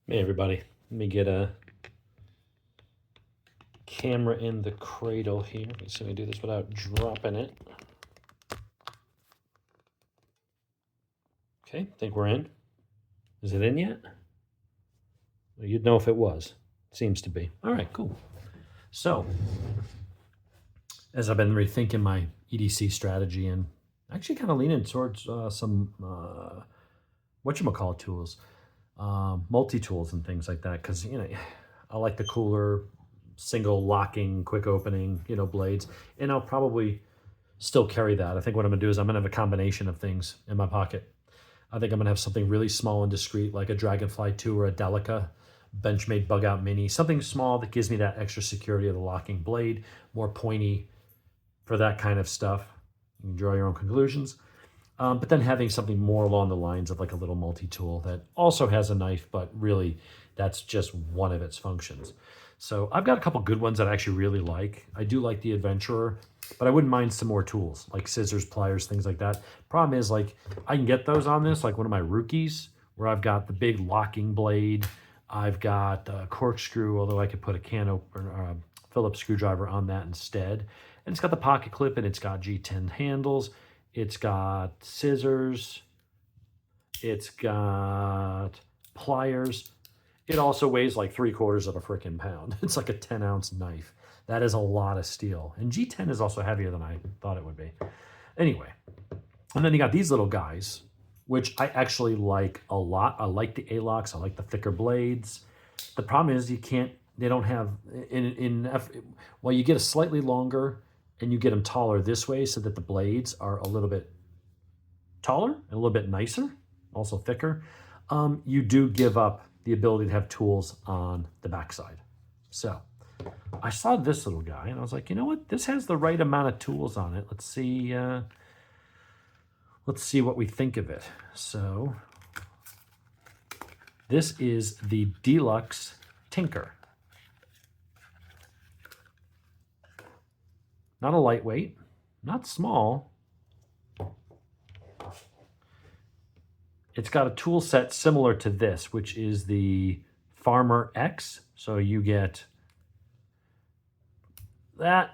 Hey everybody, let me get a camera in the cradle here. Let's see if we do this without dropping it. Okay, think we're in. Is it in yet? Well, you'd know if it was. Seems to be. All right, cool. So, as I've been rethinking my EDC strategy and actually kind of leaning towards some whatchamacallit tools, multi-tools and things like that, because, I like the cooler single locking, quick opening, blades, and I'll probably still carry that. I think what I'm gonna do is I'm gonna have a combination of things in my pocket. I think I'm gonna have something really small and discreet, like a Dragonfly 2 or a Delica Benchmade Bug Out Mini, something small that gives me that extra security of the locking blade, more pointy for that kind of stuff. You can draw your own conclusions. But then having something more along the lines of like a little multi-tool that also has a knife, but really that's just one of its functions. So I've got a couple good ones that I actually really like. I do like the Adventurer, but I wouldn't mind some more tools like scissors, pliers, things like that. Problem is, like, I can get those on this, like one of my rookies, where I've got the big locking blade. I've got a corkscrew, although I could put a can opener, a Phillips screwdriver on that instead. And it's got the pocket clip and it's got G10 handles. It's got scissors. It's got pliers. It also weighs like 3/4 of a freaking pound. It's like a 10-ounce knife. That is a lot of steel. And G10 is also heavier than I thought it would be. Anyway, and then you got these little guys, which I actually like a lot. I like the Alox. I like the thicker blades. The problem is they don't have, well, you get a slightly longer and you get them taller this way so that the blades are a little bit taller and a little bit nicer, also thicker. You do give up the ability to have tools on the backside. So I saw this little guy and I was like, you know what? This has the right amount of tools on it. Let's see what we think of it. So this is the Deluxe Tinker. Not a lightweight, not small. It's got a tool set similar to this, which is the Farmer X. So you get that,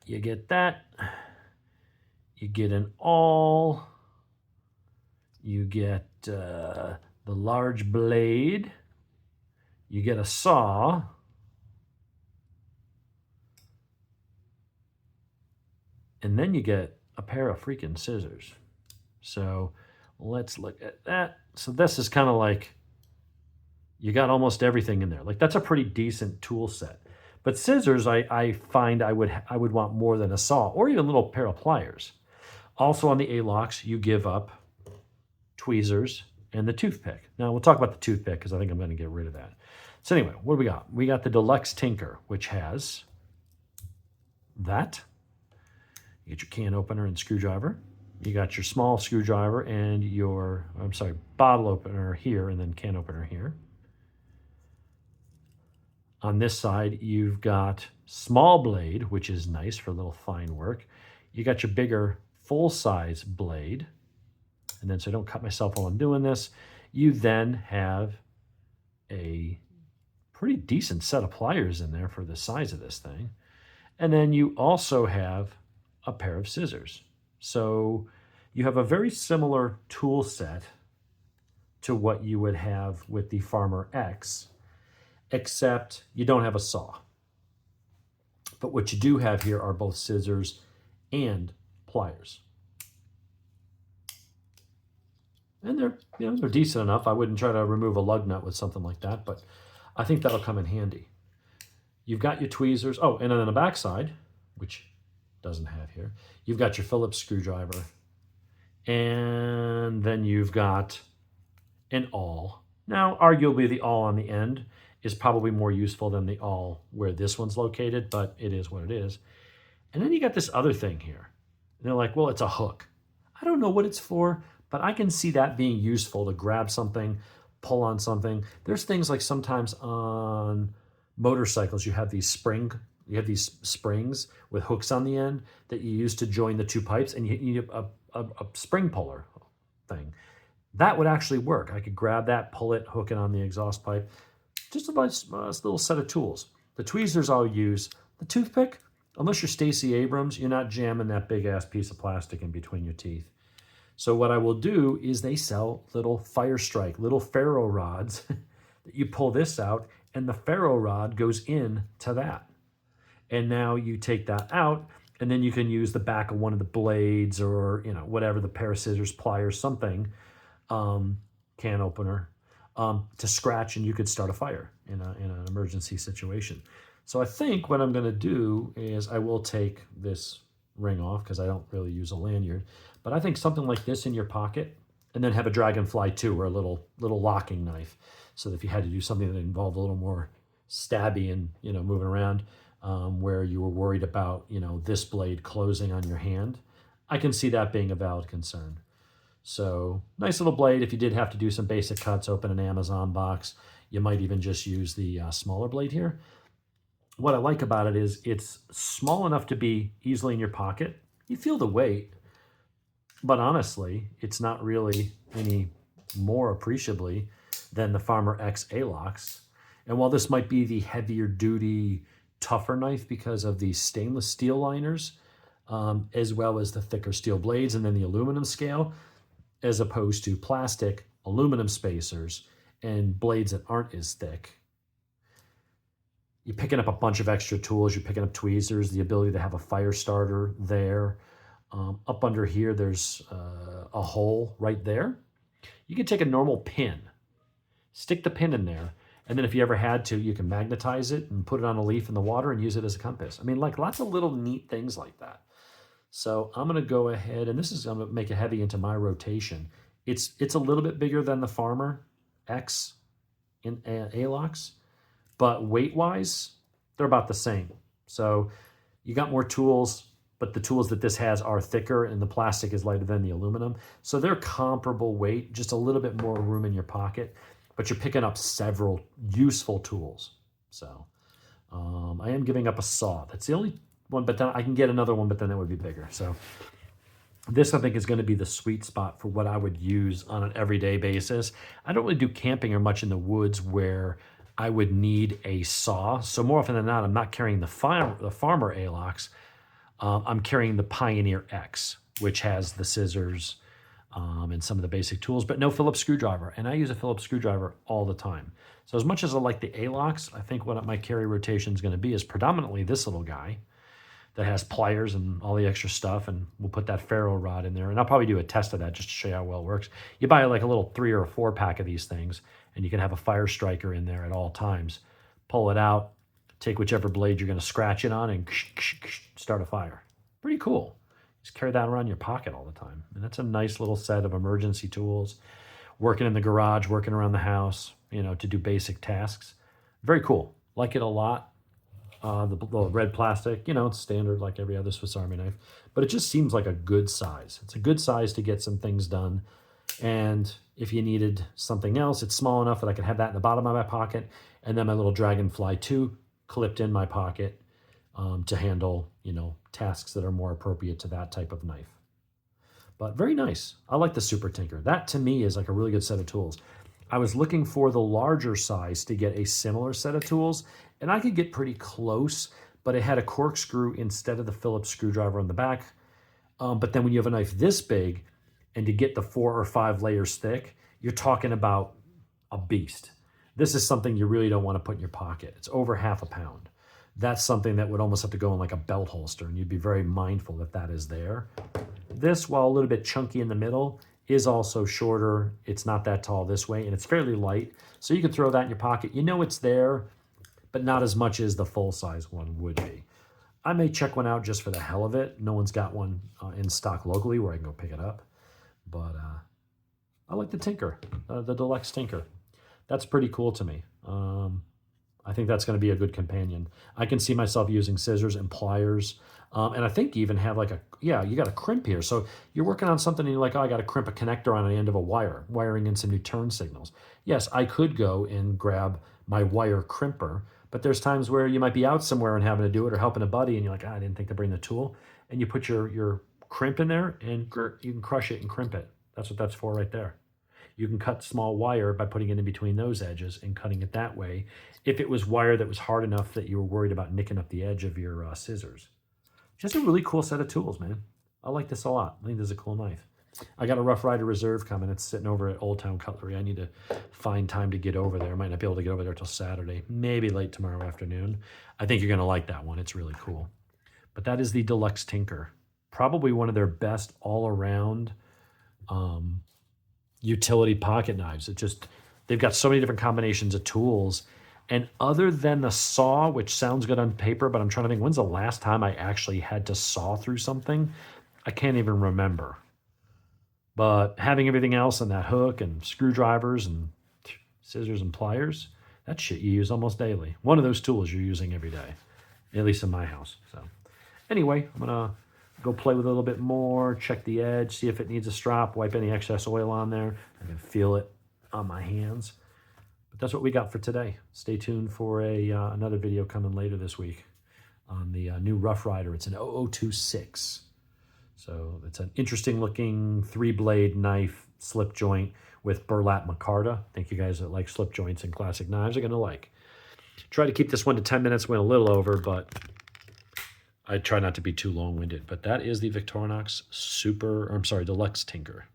you get that, you get an awl, you get the large blade, you get a saw, and then you get a pair of freaking scissors. So let's look at that. So this is kind of like, you got almost everything in there. Like, that's a pretty decent tool set. But scissors, I find I would want more than a saw or even a little pair of pliers. Also on the Alox, you give up tweezers and the toothpick. Now we'll talk about the toothpick because I think I'm going to get rid of that. So anyway, what do we got? We got the Deluxe Tinker, which has that. You get your can opener and screwdriver. You got your small screwdriver and your, bottle opener here and then can opener here. On this side, you've got small blade, which is nice for a little fine work. You got your bigger full-size blade. And then, so I don't cut myself while I'm doing this, you then have a pretty decent set of pliers in there for the size of this thing. And then you also have a pair of scissors. So you have a very similar tool set to what you would have with the Farmer X, except you don't have a saw. But what you do have here are both scissors and pliers. And they're decent enough. I wouldn't try to remove a lug nut with something like that, but I think that'll come in handy. You've got your tweezers. Oh, and then on the back side, which doesn't have here, you've got your Phillips screwdriver. And then you've got an awl. Now, arguably the awl on the end is probably more useful than the awl where this one's located, but it is what it is. And then you got this other thing here. And they're like, well, it's a hook. I don't know what it's for, but I can see that being useful to grab something, pull on something. There's things like sometimes on motorcycles, you have these springs with hooks on the end that you use to join the two pipes, and you need a spring puller thing. That would actually work. I could grab that, pull it, hook it on the exhaust pipe. Just a nice little set of tools. The tweezers I'll use. The toothpick, unless you're Stacey Abrams, you're not jamming that big ass piece of plastic in between your teeth. So what I will do is they sell little fire strike, little ferro rods that you pull this out and the ferro rod goes in to that. And now you take that out and then you can use the back of one of the blades or, whatever, the pair of scissors, pliers, something, can opener, to scratch, and you could start a fire in an emergency situation. So I think what I'm going to do is I will take this ring off because I don't really use a lanyard, but I think something like this in your pocket, and then have a Dragonfly too, or a little locking knife, so that if you had to do something that involved a little more stabby and moving around, where you were worried about this blade closing on your hand, I can see that being a valid concern. So nice little blade. If you did have to do some basic cuts, open an Amazon box, you might even just use the smaller blade here. What I like about it is it's small enough to be easily in your pocket. You feel the weight, but honestly, it's not really any more appreciably than the Farmer X Alox. And while this might be the heavier duty, tougher knife because of the stainless steel liners, as well as the thicker steel blades and then the aluminum scale, as opposed to plastic, aluminum spacers, and blades that aren't as thick. You're picking up a bunch of extra tools. You're picking up tweezers, the ability to have a fire starter there. Up under here, there's a hole right there. You can take a normal pin, stick the pin in there, and then if you ever had to, you can magnetize it and put it on a leaf in the water and use it as a compass. I mean, like lots of little neat things like that. So I'm going to go ahead, and this is going to make it heavy into my rotation. It's a little bit bigger than the Farmer X in Alox, but weight-wise, they're about the same. So you got more tools, but the tools that this has are thicker, and the plastic is lighter than the aluminum. So they're comparable weight, just a little bit more room in your pocket, but you're picking up several useful tools. So I am giving up a saw. That's the only one, but then I can get another one, but then it would be bigger. So this, I think, is going to be the sweet spot for what I would use on an everyday basis. I don't really do camping or much in the woods where I would need a saw. So more often than not, I'm not carrying the Farmer Alox. I'm carrying the Pioneer X, which has the scissors and some of the basic tools, but no Phillips screwdriver. And I use a Phillips screwdriver all the time. So as much as I like the Alox, I think what my carry rotation is going to be is predominantly this little guy that has pliers and all the extra stuff, and we'll put that ferro rod in there, and I'll probably do a test of that just to show you how well it works. You buy like a little 3 or 4 pack of these things, and you can have a fire striker in there at all times. Pull it out, take whichever blade you're going to scratch it on, and start a fire. Pretty cool. Just carry that around your pocket all the time, and that's a nice little set of emergency tools. Working in the garage, working around the house, to do basic tasks. Very cool. Like it a lot. The red plastic, it's standard like every other Swiss Army knife, but it just seems like a good size. It's a good size to get some things done. And if you needed something else, it's small enough that I could have that in the bottom of my pocket, and then my little Dragonfly 2 clipped in my pocket to handle, tasks that are more appropriate to that type of knife. But very nice. I like the Super Tinker. That to me is like a really good set of tools. I was looking for the larger size to get a similar set of tools, and I could get pretty close, but it had a corkscrew instead of the Phillips screwdriver on the back. But then when you have a knife this big, and to get the 4 or 5 layers thick, you're talking about a beast. This is something you really don't want to put in your pocket. It's over ½ pound. That's something that would almost have to go in like a belt holster, and you'd be very mindful that that is there. This, while a little bit chunky in the middle, is also shorter. It's not that tall this way, and it's fairly light. So you can throw that in your pocket. It's there, but not as much as the full-size one would be. I may check one out just for the hell of it. No one's got one in stock locally where I can go pick it up. But I like the Tinker, the Deluxe Tinker. That's pretty cool to me. I think that's going to be a good companion. I can see myself using scissors and pliers. And I think you even have you got a crimp here. So you're working on something and you're like, oh, I got to crimp a connector on the end of a wire, wiring in some new turn signals. Yes, I could go and grab my wire crimper, but there's times where you might be out somewhere and having to do it or helping a buddy and you're like, I didn't think to bring the tool. And you put your crimp in there and you can crush it and crimp it. That's what that's for right there. You can cut small wire by putting it in between those edges and cutting it that way. If it was wire that was hard enough that you were worried about nicking up the edge of your scissors. Just a really cool set of tools, man. I like this a lot. I think this is a cool knife. I got a Rough Rider Reserve coming. It's sitting over at Old Town Cutlery. I need to find time to get over there. I might not be able to get over there till Saturday, maybe late tomorrow afternoon. I think you're going to like that one. It's really cool. But that is the Deluxe Tinker. Probably one of their best all-around utility pocket knives. They've got so many different combinations of tools. And other than the saw, which sounds good on paper, but I'm trying to think, when's the last time I actually had to saw through something? I can't even remember. But having everything else on that hook and screwdrivers and scissors and pliers, that shit you use almost daily. One of those tools you're using every day, at least in my house. So anyway, I'm going to go play with it a little bit more, check the edge, see if it needs a strap, wipe any excess oil on there. I can feel it on my hands. But that's what we got for today. Stay tuned for another video coming later this week on the new Rough Rider. It's an 0026. So it's an interesting looking 3-blade knife slip joint with burlap micarta. I think you guys that like slip joints and classic knives are going to like. Try to keep this 1 to 10 minutes, went a little over, but I try not to be too long-winded. But that is the Victorinox Deluxe Tinker.